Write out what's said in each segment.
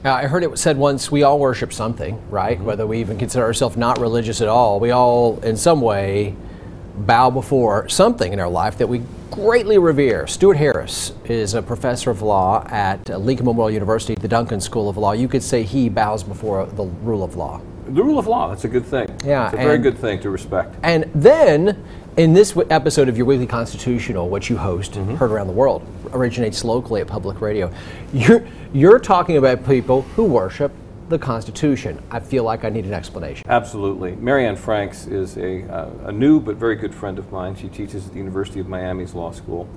I heard it said once, we all worship something, right? Whether we even consider ourselves not religious at all, we all, in some way, bow before something in our life that we greatly revere. Stuart Harris is a professor of law at Lincoln Memorial University, the Duncan School of Law. You could say he bows before the rule of law. The rule of law, that's a good thing. Yeah, it's a very good thing to respect. And then, in this episode of your Weekly Constitutional, which you host, heard around the world, originates locally at public radio, you're talking about people who worship the Constitution. I feel like I need an explanation. Absolutely. Marianne Franks is a new but very good friend of mine. She teaches at the University of Miami's Law School,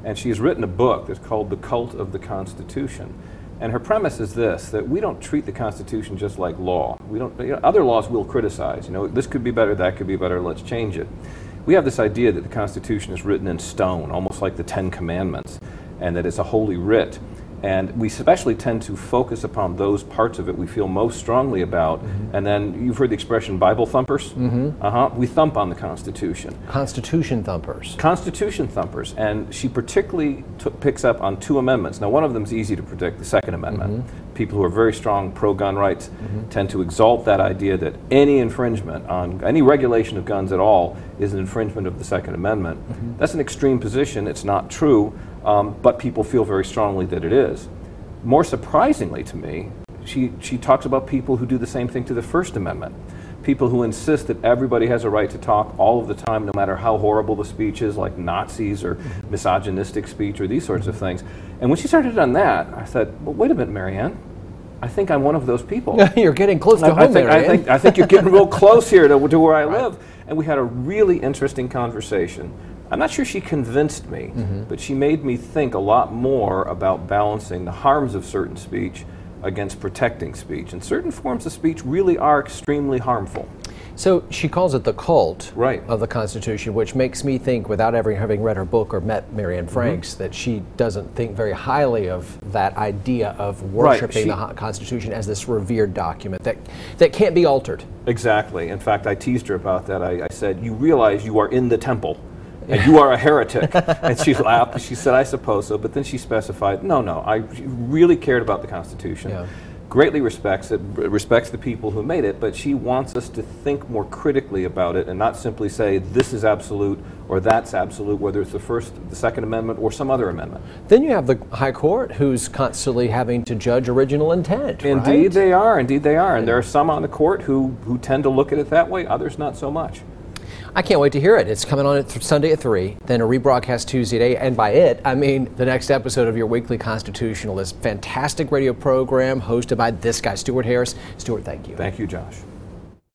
and she has written a book that's called The Cult of the Constitution. And her premise is this, that we don't treat the Constitution just like law. We don't, other laws we'll criticize. This could be better, that could be better, let's change it. We have this idea that the Constitution is written in stone, almost like the Ten Commandments, and that it's a holy writ. And we especially tend to focus upon those parts of it we feel most strongly about. And then you've heard the expression Bible thumpers. We thump on the Constitution. Constitution thumpers. Constitution thumpers. And she particularly picks up on two amendments. Now, one of them is easy to predict, the Second Amendment. People who are very strong pro-gun rights tend to exalt that idea that any infringement on any regulation of guns at all is an infringement of the Second Amendment. That's an extreme position. It's not true. But people feel very strongly that it is. More surprisingly to me, she talks about people who do the same thing to the First Amendment. People who insist that everybody has a right to talk all of the time, no matter how horrible the speech is, like Nazis or misogynistic speech or these sorts of things. And when she started on that, I said, well, wait a minute, Marianne. I think I'm one of those people. You're getting close to home, Marianne. I think you're getting real close here to where I live. And we had a really interesting conversation. I'm not sure she convinced me, but she made me think a lot more about balancing the harms of certain speech against protecting speech. And certain forms of speech really are extremely harmful. So she calls it the cult right. of the Constitution, which makes me think, without ever having read her book or met Marianne Franks, that she doesn't think very highly of that idea of worshiping the Constitution as this revered document that can't be altered. Exactly. In fact, I teased her about that. I said, you realize you are in the temple. And you are a heretic. And she laughed. She said, I suppose so. But then she specified, no, I really cared about the Constitution. Greatly respects it, respects the people who made it, but she wants us to think more critically about it and not simply say this is absolute or that's absolute, whether it's the First, the Second Amendment, or some other amendment. Then you have the High Court, who's constantly having to judge original intent. Indeed right? they are. Indeed they are. And there are some on the court who tend to look at it that way, others not so much. I can't wait to hear it. It's coming on Sunday at 3, then a rebroadcast Tuesday at 8, and by it, I mean the next episode of your Weekly Constitutional. This fantastic radio program hosted by this guy, Stuart Harris. Stuart, thank you. Thank you, Josh.